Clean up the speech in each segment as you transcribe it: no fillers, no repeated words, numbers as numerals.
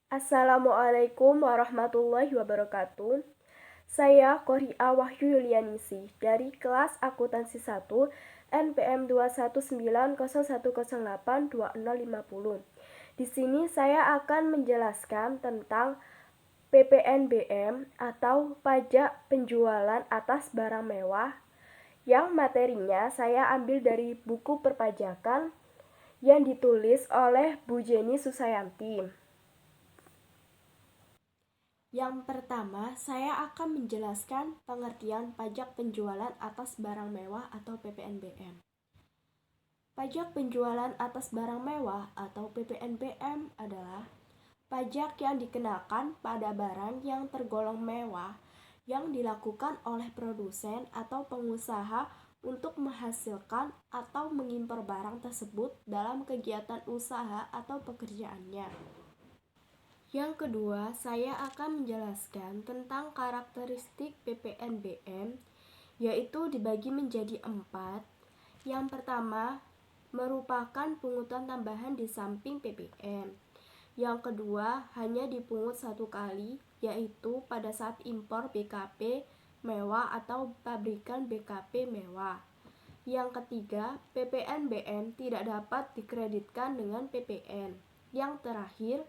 Assalamualaikum warahmatullahi wabarakatuh. Saya Koria Wahyu Yulianisi dari kelas Akuntansi 1 NPM 21901082050. Di sini saya akan menjelaskan tentang PPNBM atau pajak penjualan atas barang mewah yang materinya saya ambil dari buku perpajakan yang ditulis oleh Bu Jenny Susayanti. Yang pertama, saya akan menjelaskan pengertian pajak penjualan atas barang mewah atau PPNBM. Pajak penjualan atas barang mewah atau PPNBM adalah pajak yang dikenakan pada barang yang tergolong mewah yang dilakukan oleh produsen atau pengusaha untuk menghasilkan atau mengimpor barang tersebut dalam kegiatan usaha atau pekerjaannya. Yang kedua, saya akan menjelaskan tentang karakteristik PPNBM, yaitu dibagi menjadi 4. Yang pertama, merupakan pungutan tambahan di samping PPN. Yang kedua, hanya dipungut satu kali, yaitu pada saat impor BKP mewah atau pabrikan BKP mewah. Yang ketiga, PPNBM tidak dapat dikreditkan dengan PPN. Yang terakhir,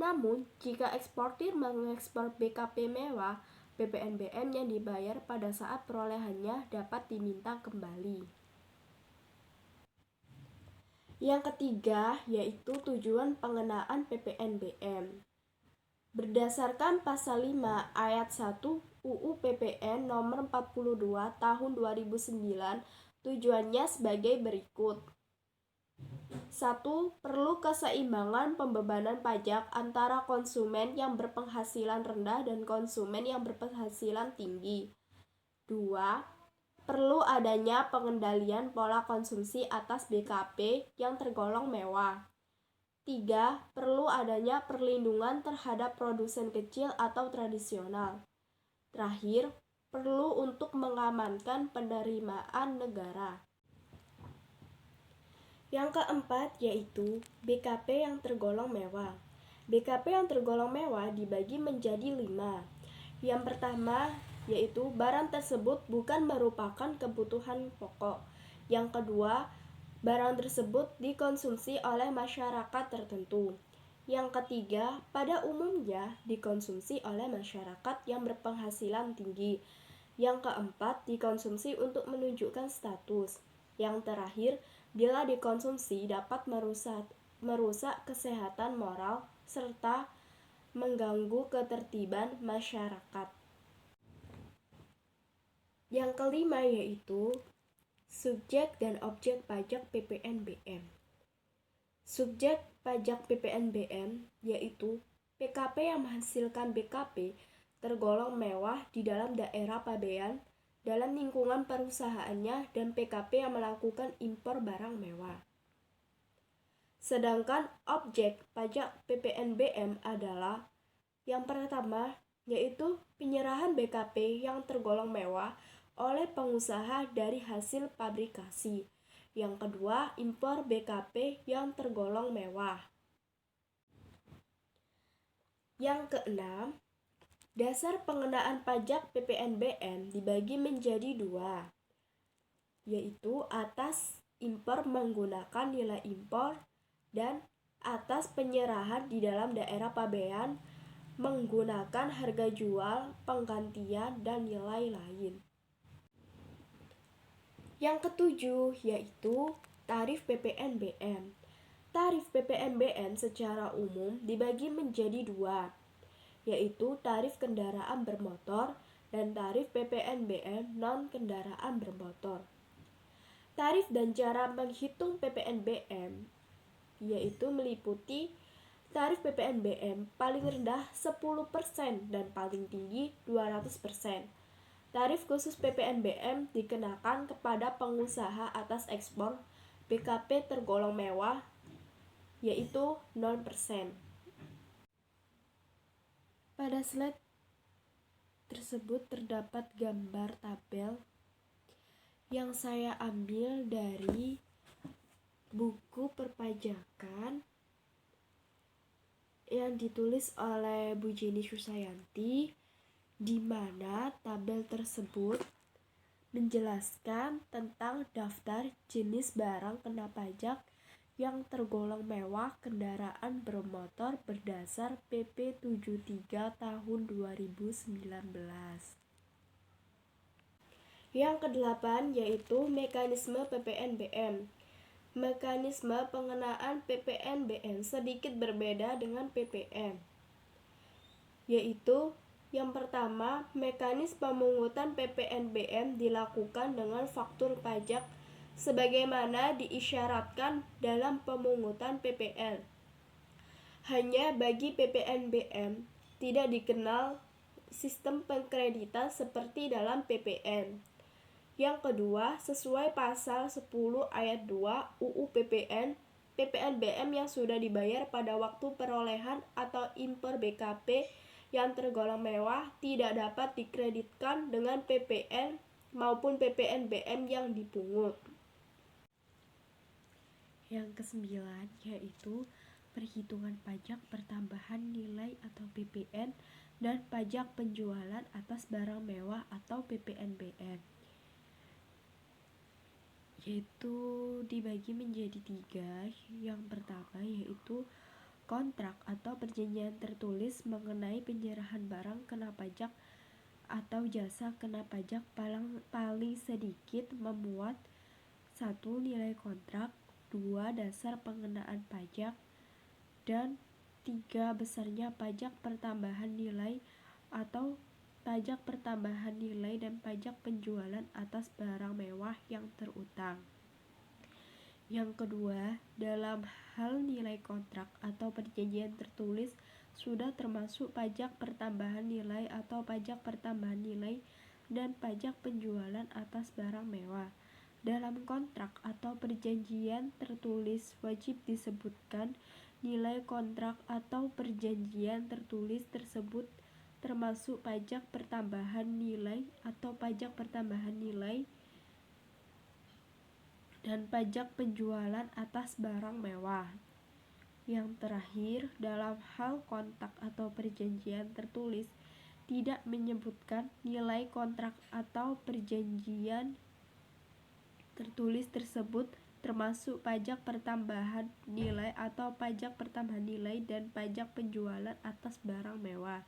namun, jika eksportir mengekspor BKP mewah, PPNBM yang dibayar pada saat perolehannya dapat diminta kembali. Yang ketiga, yaitu tujuan pengenaan PPNBM. Berdasarkan pasal 5 ayat 1 UU PPN nomor 42 tahun 2009, tujuannya sebagai berikut. 1. Perlu keseimbangan pembebanan pajak antara konsumen yang berpenghasilan rendah dan konsumen yang berpenghasilan tinggi. 2. Perlu adanya pengendalian pola konsumsi atas BKP yang tergolong mewah. 3. Perlu adanya perlindungan terhadap produsen kecil atau tradisional. Terakhir, perlu untuk mengamankan penerimaan negara. Yang keempat yaitu BKP yang tergolong mewah. BKP yang tergolong mewah dibagi menjadi 5. Yang pertama yaitu barang tersebut bukan merupakan kebutuhan pokok. Yang kedua, barang tersebut dikonsumsi oleh masyarakat tertentu. Yang ketiga, pada umumnya dikonsumsi oleh masyarakat yang berpenghasilan tinggi. Yang keempat, dikonsumsi untuk menunjukkan status. Yang terakhir, bila dikonsumsi dapat merusak kesehatan moral serta mengganggu ketertiban masyarakat. Yang kelima yaitu subjek dan objek pajak PPNBM. Subjek pajak PPNBM yaitu PKP yang menghasilkan BKP tergolong mewah di dalam daerah pabean dalam lingkungan perusahaannya dan PKP yang melakukan impor barang mewah. Sedangkan objek pajak PPNBM adalah yang pertama yaitu penyerahan BKP yang tergolong mewah oleh pengusaha dari hasil pabrikasi. Yang kedua, impor BKP yang tergolong mewah. Yang keenam, dasar pengenaan pajak PPNBM dibagi menjadi 2, yaitu atas impor menggunakan nilai impor dan atas penyerahan di dalam daerah pabean menggunakan harga jual, penggantian, dan nilai lain. Yang ketujuh yaitu tarif PPNBM. Tarif PPNBM secara umum dibagi menjadi 2, yaitu tarif kendaraan bermotor dan tarif PPNBM non-kendaraan bermotor. Tarif dan cara menghitung PPNBM yaitu meliputi tarif PPNBM paling rendah 10% dan paling tinggi 200%. Tarif khusus PPNBM dikenakan kepada pengusaha atas ekspor BKP tergolong mewah yaitu 0%. Pada slide tersebut terdapat gambar tabel yang saya ambil dari buku perpajakan yang ditulis oleh Bu Jenny Susayanti, di mana tabel tersebut menjelaskan tentang daftar jenis barang kena pajak yang tergolong mewah kendaraan bermotor berdasar PP 73 tahun 2019. Yang kedelapan yaitu mekanisme PPNBM. Mekanisme pengenaan PPNBM sedikit berbeda dengan PPN, yaitu yang pertama, mekanisme pemungutan PPNBM dilakukan dengan faktur pajak sebagaimana diisyaratkan dalam pemungutan PPN. Hanya bagi PPNBM tidak dikenal sistem pengkreditan seperti dalam PPN. Yang kedua, sesuai pasal 10 ayat 2 UU PPN, PPNBM yang sudah dibayar pada waktu perolehan atau impor BKP yang tergolong mewah tidak dapat dikreditkan dengan PPN maupun PPNBM yang dipungut. Yang kesembilan yaitu perhitungan pajak pertambahan nilai atau PPN dan pajak penjualan atas barang mewah atau PPNBM, yaitu dibagi menjadi 3. Yang pertama yaitu kontrak atau perjanjian tertulis mengenai penyerahan barang kena pajak atau jasa kena pajak paling sedikit memuat 1. Nilai kontrak, 2. Dasar pengenaan pajak, dan 3. Besarnya pajak pertambahan nilai atau pajak pertambahan nilai dan pajak penjualan atas barang mewah yang terutang. Yang kedua, dalam hal nilai kontrak atau perjanjian tertulis sudah termasuk pajak pertambahan nilai atau pajak pertambahan nilai dan pajak penjualan atas barang mewah. Dalam kontrak atau perjanjian tertulis wajib disebutkan nilai kontrak atau perjanjian tertulis tersebut termasuk pajak pertambahan nilai atau pajak pertambahan nilai dan pajak penjualan atas barang mewah. Yang terakhir, dalam hal kontrak atau perjanjian tertulis tidak menyebutkan nilai kontrak atau perjanjian tertulis tersebut termasuk pajak pertambahan nilai atau pajak pertambahan nilai dan pajak penjualan atas barang mewah.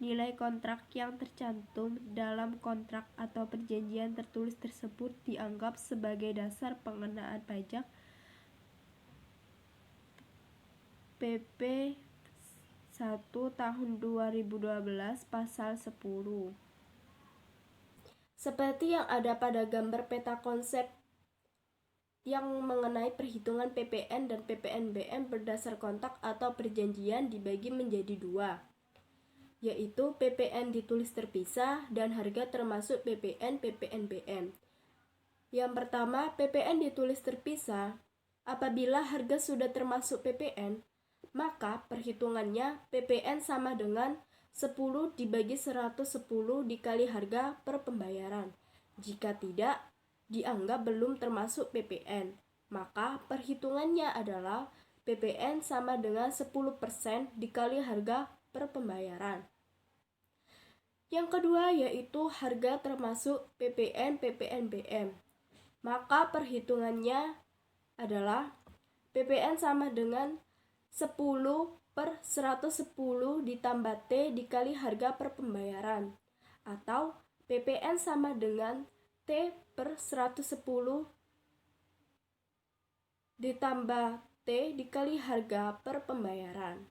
Nilai kontrak yang tercantum dalam kontrak atau perjanjian tertulis tersebut dianggap sebagai dasar pengenaan pajak PP 1 tahun 2012 pasal 10. Seperti yang ada pada gambar peta konsep yang mengenai perhitungan PPN dan PPNBM berdasar kontrak atau perjanjian dibagi menjadi 2. Yaitu PPN ditulis terpisah dan harga termasuk PPN PPNBM. Yang pertama, PPN ditulis terpisah. Apabila harga sudah termasuk PPN, maka perhitungannya PPN sama dengan 10 dibagi 110 dikali harga per pembayaran. Jika tidak, dianggap belum termasuk PPN, maka perhitungannya adalah PPN sama dengan 10% dikali harga per pembayaran. Yang kedua yaitu harga termasuk PPN PPNBM. Maka perhitungannya adalah PPN sama dengan 10 per 110 ditambah T dikali harga per pembayaran, atau PPN sama dengan T per 110 ditambah T dikali harga per pembayaran.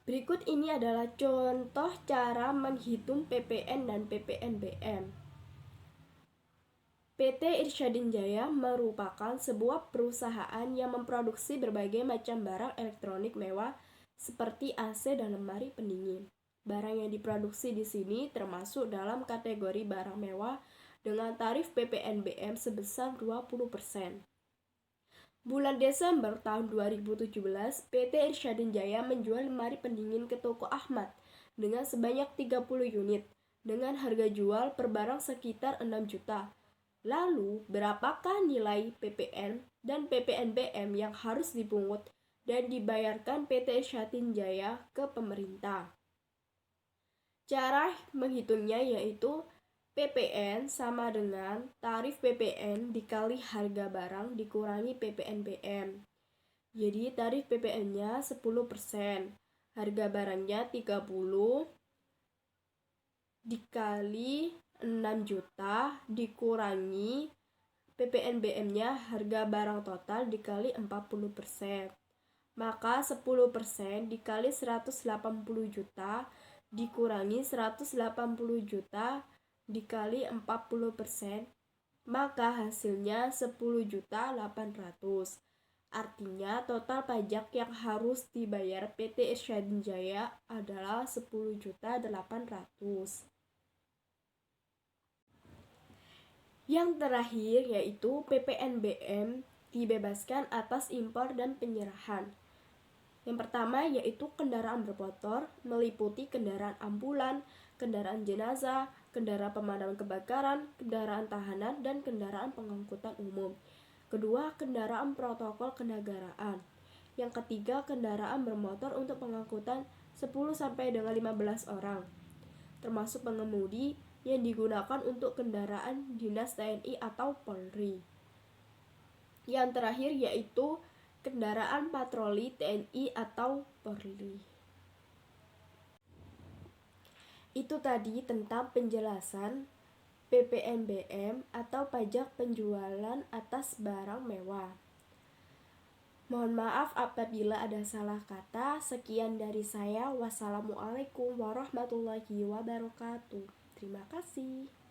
Berikut ini adalah contoh cara menghitung PPN dan PPNBM. PT Irsyadin Jaya merupakan sebuah perusahaan yang memproduksi berbagai macam barang elektronik mewah seperti AC dan lemari pendingin. Barang yang diproduksi di sini termasuk dalam kategori barang mewah dengan tarif PPNBM sebesar 20%. Bulan Desember tahun 2017, PT Irsyadin Jaya menjual lemari pendingin ke toko Ahmad dengan sebanyak 30 unit dengan harga jual per barang sekitar 6 juta. Lalu, berapakah nilai PPN dan PPNBM yang harus dipungut dan dibayarkan PT Jatinjaya ke pemerintah. Cara menghitungnya yaitu PPN sama dengan tarif PPN dikali harga barang dikurangi PPNBM. Jadi tarif PPN-nya 10%, harga barangnya 30 dikali 6 juta dikurangi PPNBM-nya harga barang total dikali 40%. Maka 10% dikali 180 juta dikurangi 180 juta dikali 40%, maka hasilnya 10.800.000. Artinya total pajak yang harus dibayar PT Jatinjaya adalah 10.800.000. Yang terakhir yaitu PPNBM dibebaskan atas impor dan penyerahan. Yang pertama yaitu kendaraan bermotor, meliputi kendaraan ambulan, kendaraan jenazah, kendaraan pemadam kebakaran, kendaraan tahanan, dan kendaraan pengangkutan umum. Kedua, kendaraan protokol kenegaraan. Yang ketiga, kendaraan bermotor untuk pengangkutan 10-15 orang, termasuk pengemudi yang digunakan untuk kendaraan dinas TNI atau Polri. Yang terakhir yaitu kendaraan patroli TNI atau Polri. Itu tadi tentang penjelasan PPNBM atau pajak penjualan atas barang mewah. Mohon maaf apabila ada salah kata. Sekian dari saya. Wassalamualaikum warahmatullahi wabarakatuh. Terima kasih.